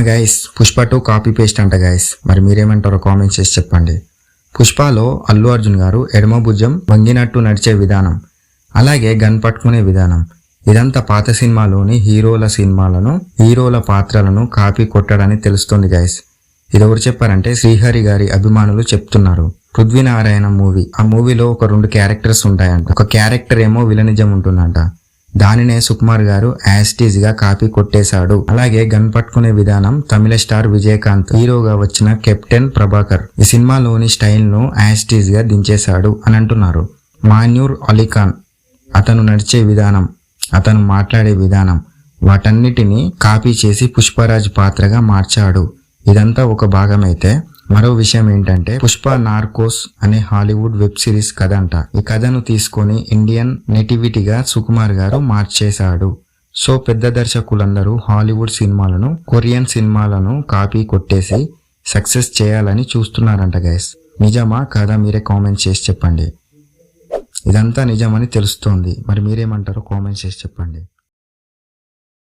Guys, Pushpa 2 copy paste అంట guys. మరి మీరేమంటారో comment చేసి చెప్పండి. పుష్పలో అల్లు అర్జున్ గారు ఎడమ భుజం వంగినట్టు నడిచే విధానం, అలాగే గన్ పట్టుకునే విధానం, ఇదంతా పాత సినిమాలోని హీరోల పాత్రలను కాపీ కొట్టడని తెలుస్తుంది గైస్. ఇది ఎవరు చెప్పారంటే శ్రీహరి గారి అభిమానులు చెప్తున్నారు. పృథ్వీనారాయణ మూవీ, ఆ మూవీలో ఒక 2 క్యారెక్టర్స్ ఉంటాయంట. ఒక క్యారెక్టర్ ఏమో విలనిజం ఉంటుందంట, దానినే సుకుమార్ గారు యాస్టీజ్ గా కాపీ కొట్టేశాడు. అలాగే గన్ పట్టుకునే విధానం తమిళ స్టార్ విజయకాంత్ హీరోగా వచ్చిన కెప్టెన్ ప్రభాకర్ ఈ సినిమాలోని స్టైల్ ను యాస్టీజ్ గా దించేశాడు అని అంటున్నారు. మాన్యూర్ అలీఖాన్ అతను నడిచే విధానం, అతను మాట్లాడే విధానం, వాటన్నిటిని కాపీ చేసి పుష్పరాజ్ పాత్రగా మార్చాడు. ఇదంతా ఒక భాగమైతే మరో విషయం ఏంటంటే పుష్ప నార్కోస్ అనే హాలీవుడ్ వెబ్ సిరీస్ కథ అంట. ఈ కథను తీసుకొని ఇండియన్ నేటివిటీగా సుకుమార్ గారు మార్చేశాడు. సో పెద్ద దర్శకులందరూ హాలీవుడ్ సినిమాలను, కొరియన్ సినిమాలను కాపీ కొట్టేసి సక్సెస్ చేయాలని చూస్తున్నారంట గైస్. నిజమా కాదా మీరే కామెంట్ చేసి చెప్పండి. ఇదంతా నిజమని తెలుస్తోంది. మరి మీరేమంటారో కామెంట్ చేసి చెప్పండి.